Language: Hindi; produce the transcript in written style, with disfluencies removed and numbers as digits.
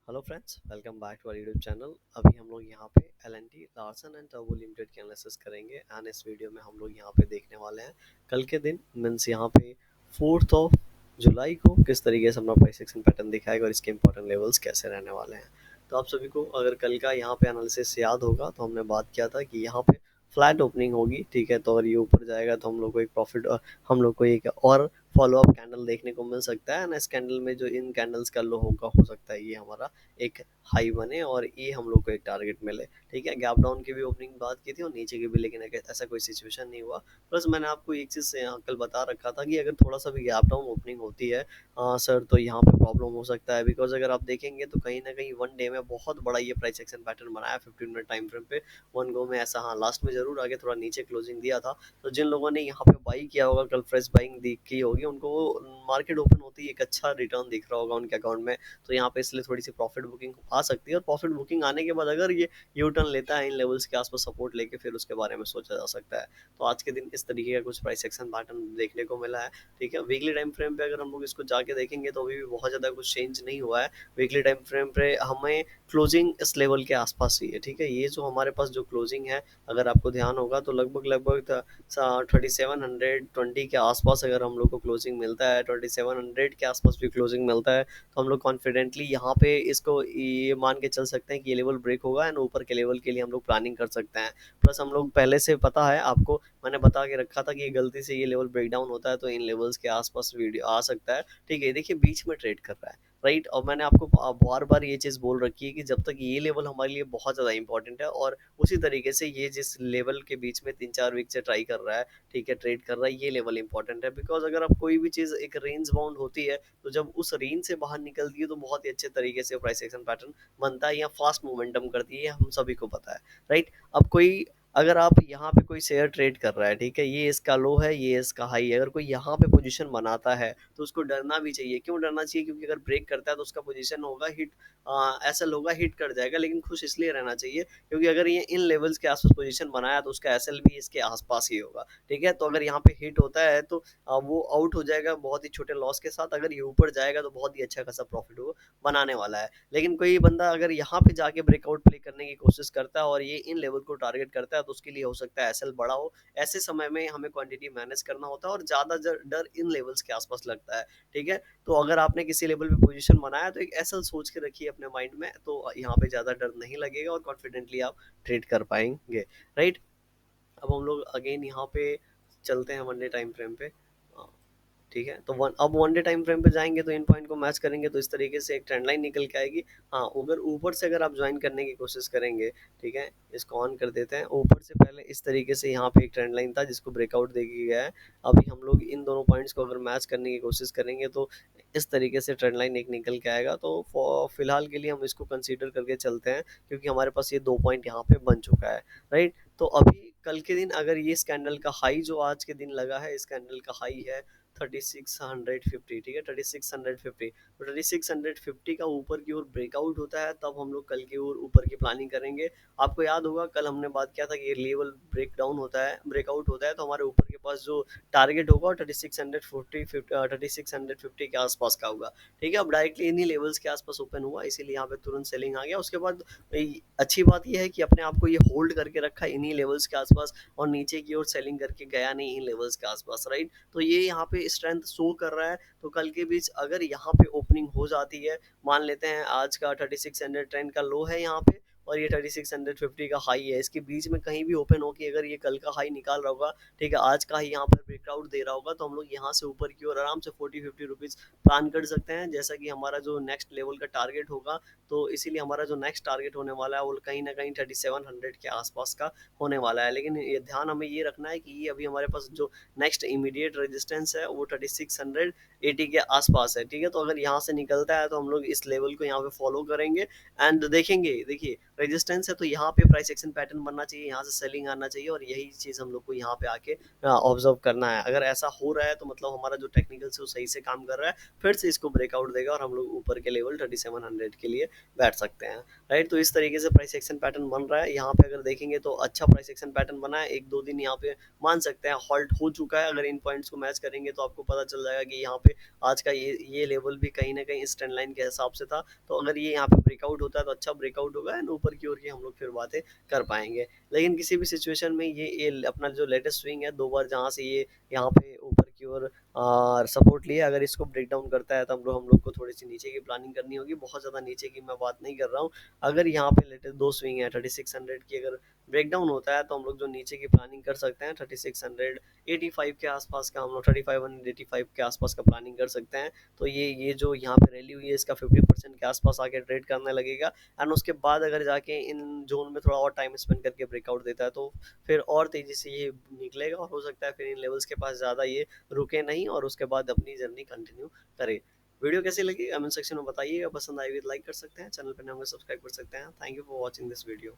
Hello friends, welcome back to our YouTube channel. अभी हम लोग यहाँ पे एल&टी लार्सन एंड टर्बो लिमिटेड की एनालिसिस करेंगे एंड इस वीडियो में हम लोग यहाँ पे देखने वाले हैं कल के दिन मीन्स यहाँ पे 4th ऑफ जुलाई को किस तरीके से अपना प्राइस एक्शन पैटर्न दिखाएगा और इसके इंपॉर्टेंट लेवल्स कैसे रहने वाले हैं। तो आप सभी को अगर कल का यहाँ पे एनालिसिस याद होगा तो हमने बात किया था कि यहाँ पे फ्लैट ओपनिंग होगी, ठीक है। तो अगर ये ऊपर जाएगा तो हम लोग को एक प्रॉफिट, हम लोग को एक और फॉलो अप कैंडल देखने को मिल सकता है एंड इस कैंडल में जो इन कैंडल्स का लो होगा हो सकता है ये हमारा एक हाई बने और ये हम लोग को एक टारगेट मिले, ठीक है। गैप डाउन की भी ओपनिंग बात की थी और नीचे की भी, लेकिन ऐसा कोई सिचुएशन नहीं हुआ। प्लस मैंने आपको एक चीज़ कल बता रखा था कि अगर थोड़ा सा भी गैप डाउन ओपनिंग होती है सर, तो यहाँ पे प्रॉब्लम हो सकता है। बिकॉज अगर आप देखेंगे तो कहीं ना कहीं वन डे में बहुत बड़ा ये प्राइस एक्शन पैटर्न बनाया 15 मिनट टाइम फ्रेम पे वन गो में। ऐसा हाँ, लास्ट में जरूर आगे थोड़ा नीचे क्लोजिंग दिया था। तो जिन लोगों ने यहाँ पे बाई किया होगा, कल फ्रेश बाइंग की होगी, उनको मार्केट ओपन होती है एक अच्छा रिटर्न दिख रहा होगा उनके अकाउंट में। तो यहाँ पे इसलिए थोड़ी सी प्रॉफिट बुकिंग आ सकती है और प्रॉफिट बुकिंग आने के बाद अगर ये यू टर्न लेता है इन लेवल्स के आसपास सपोर्ट लेके, फिर उसके बारे में सोचा जा सकता है। तो आज के दिन इस तरीके का कुछ प्राइस एक्शन पैटर्न देखने को मिला है, ठीक है। वीकली टाइम फ्रेम पे अगर हम लोग इसको जाके देखेंगे तो अभी भी बहुत ज़्यादा कुछ चेंज नहीं हुआ है। वीकली टाइम फ्रेम पे हमें क्लोजिंग इस लेवल के आसपास ही है, ठीक है। ये जो हमारे पास जो क्लोजिंग है, अगर आपको ध्यान होगा तो लगभग लगभग 3720 के आसपास अगर हम लोग को क्लोजिंग मिलता है, 2700 के आसपास भी क्लोजिंग मिलता है, तो हम लोग कॉन्फिडेंटली यहाँ पे इसको ये मान के चल सकते हैं कि ये लेवल ब्रेक होगा एंड ऊपर के लेवल के लिए हम लोग प्लानिंग कर सकते हैं। प्लस हम लोग पहले से पता है आपको, मैंने बता के रखा था कि गलती से ये लेवल ब्रेक डाउन होता है तो इन लेवल्स के आसपास वीडियो आ सकता है, ठीक है। देखिए बीच में ट्रेड कर रहा है, राइट। और मैंने आपको बार बार ये चीज़ बोल रखी है कि जब तक ये लेवल हमारे लिए बहुत ज़्यादा इंपॉर्टेंट है और उसी तरीके से ये जिस लेवल के बीच में 3-4 वीक से ट्राई कर रहा है, ठीक है, ट्रेड कर रहा है, ये लेवल इंपॉर्टेंट है। बिकॉज अगर आप कोई भी चीज़ एक रेंज बाउंड होती है तो जब उस रेंज से बाहर निकलती है तो बहुत ही अच्छे तरीके से प्राइस एक्शन पैटर्न बनता है या फास्ट मोमेंटम करती है, हम सभी को पता है, राइट। अब कोई, अगर आप यहाँ पे कोई शेयर ट्रेड कर रहा है, ठीक है, ये इसका लो है, ये इसका हाई है, अगर कोई यहाँ पे पोजीशन बनाता है तो उसको डरना भी चाहिए। क्यों डरना चाहिए? क्योंकि अगर ब्रेक करता है तो उसका पोजीशन होगा हिट, एसएल होगा, हिट कर जाएगा। लेकिन खुश इसलिए रहना चाहिए क्योंकि अगर ये इन लेवल्स के आसपास पोजीशन बनाया तो उसका एसएल भी इसके आसपास ही होगा, ठीक है। तो अगर यहाँ पे हिट होता है तो वो आउट हो जाएगा बहुत ही छोटे लॉस के साथ। अगर ये ऊपर जाएगा तो बहुत ही अच्छा खासा प्रॉफिट वो बनाने वाला है। लेकिन कोई बंदा अगर यहाँ पे जाके ब्रेकआउट प्ले करने की कोशिश करता है और ये इन लेवल को टारगेट करता है तो उसके लिए हो सकता है एसएल बड़ा हो। ऐसे समय में हमें क्वांटिटी मैनेज करना होता है और ज़्यादा डर इन लेवल्स के आसपास लगता है, ठीक है। तो अगर आपने किसी लेवल पे पोजीशन बनाया तो एक एसएल सोच के रखिए अपने माइंड में, तो यहाँ पे ज़्यादा डर नहीं लगेगा और कॉन्फिडेंटली आप ट्रेड कर पाएंगे, राइट। अब हम लोग अगेन यहाँ पे चलते हैं वनडे टाइम फ्रेम पे, ठीक है। तो अब वन डे टाइम फ्रेम पे जाएंगे तो इन पॉइंट को मैच करेंगे तो इस तरीके से एक ट्रेंड लाइन निकल के आएगी। हाँ, अगर ऊपर से अगर आप ज्वाइन करने की कोशिश करेंगे, ठीक है, इसको ऑन कर देते हैं। ऊपर से पहले इस तरीके से यहाँ पे एक ट्रेंड लाइन था जिसको ब्रेकआउट दे गया है। अभी हम लोग इन दोनों पॉइंट्स को अगर मैच करने की कोशिश करेंगे तो इस तरीके से ट्रेंड लाइन एक निकल के आएगा। तो फिलहाल के लिए हम इसको कंसीडर करके चलते हैं क्योंकि हमारे पास ये 2 पॉइंट यहाँ पे बन चुका है, राइट। तो अभी कल के दिन अगर ये स्कैंडल का हाई जो आज के दिन लगा है, इस कैंडल का हाई है 3650, ठीक है, 3650। तो 3650 का ऊपर की ओर ब्रेकआउट होता है तब हम लोग कल की ओर ऊपर की प्लानिंग करेंगे। आपको याद होगा कल हमने बात किया था कि ये लेवल ब्रेक डाउन होता है, ब्रेकआउट होता है तो हमारे ऊपर के पास जो टारगेट होगा 3650 के आसपास का होगा, ठीक है। अब डायरेक्टली इन्हीं लेवल्स के आसपास ओपन हुआ इसीलिए यहाँ पे तुरंत सेलिंग आ गया। उसके बाद अच्छी बात यह है कि अपने आप को ये होल्ड करके रखा इन्हीं लेवल्स के आसपास और नीचे की ओर सेलिंग करके गया नहीं इन लेवल्स के आसपास, राइट। तो ये यहाँ पे स्ट्रेंथ शो कर रहा है। तो कल के बीच अगर यहाँ पे ओपनिंग हो जाती है, मान लेते हैं आज का 3600 ट्रेंड का लो है यहाँ पे और ये 3650 का हाई है, इसके बीच में कहीं भी ओपन हो कि अगर ये कल का हाई निकाल रहा होगा, ठीक है, आज का ही यहाँ पर ब्रेकआउट दे रहा होगा, तो हम लोग यहाँ से ऊपर की ओर आराम से 40-50 रुपीज प्लान कर सकते हैं जैसा कि हमारा जो नेक्स्ट लेवल का टारगेट होगा। तो इसीलिए हमारा जो नेक्स्ट टारगेट होने वाला है वो कहीं ना कहीं 3700 के आसपास का होने वाला है। लेकिन ये ध्यान हमें ये रखना है कि ये अभी हमारे पास जो नेक्स्ट इमीडिएट रेजिस्टेंस है वो 3680 के आसपास है, ठीक है। तो अगर यहाँ से निकलता है तो हम लोग इस लेवल को यहाँ पे फॉलो करेंगे एंड देखेंगे। देखिए रेजिस्टेंस है, तो यहाँ पे प्राइस एक्शन पैटर्न बनना चाहिए, यहाँ से सेलिंग आना चाहिए और यही चीज़ हम लोग को यहाँ पे आके ऑब्जर्व करना है। अगर ऐसा हो रहा है तो मतलब हमारा जो टेक्निकल्स है वो सही से काम कर रहा है, फिर से इसको ब्रेकआउट देगा और हम लोग ऊपर के लेवल 3700 के लिए बैठ सकते हैं, राइट। तो इस तरीके से प्राइस एक्शन पैटर्न बन रहा है। यहाँ पे अगर देखेंगे तो अच्छा प्राइस एक्शन पैटर्न बना है, 1-2 दिन यहाँ पे मान सकते हैं हॉल्ट हो चुका है। अगर इन पॉइंट्स को मैच करेंगे तो आपको पता चल जाएगा कि यहाँ पे आज का ये लेवल भी कहीं ना कहीं इस ट्रेंड लाइन के हिसाब से था। तो अगर ये यहाँ पे ब्रेकआउट होता है तो अच्छा ब्रेकआउट होगा एंड ऊपर की ओर की हम लोग फिर बातें कर पाएंगे। लेकिन किसी भी सिचुएशन में ये अपना जो लेटेस्ट स्विंग है 2 बार जहाँ से ये यहाँ पे ऊपर की ओर सपोर्ट लिया, अगर इसको ब्रेक डाउन करता है तो हम लोग को थोड़ी सी नीचे की प्लानिंग करनी होगी। बहुत ज़्यादा नीचे की मैं बात नहीं कर रहा हूँ। अगर यहाँ पे लेटेस्ट 2 स्विंग है 3600 की, अगर ब्रेक डाउन होता है तो हम लोग जो नीचे की प्लानिंग कर सकते हैं 3685 के आसपास का, हम लोग 3585 के आसपास का प्लानिंग कर सकते हैं। तो ये जो यहाँ पे रैली हुई है इसका 50% के आसपास आके ट्रेड करने लगेगा एंड उसके बाद अगर जाके इन जोन में थोड़ा और टाइम स्पेंड करके ब्रेकआउट देता है तो फिर और तेज़ी से ये निकलेगा और हो सकता है फिर इन लेवल्स के पास ज़्यादा ये रुके नहीं और उसके बाद अपनी जर्नी कंटिन्यू करे। वीडियो कैसी लगी कमेंट सेक्शन में बताइएगा, पसंद आई हुई लाइक कर सकते हैं, चैनल पर नए होंगे सब्सक्राइब कर सकते हैं। Thank you for watching this video.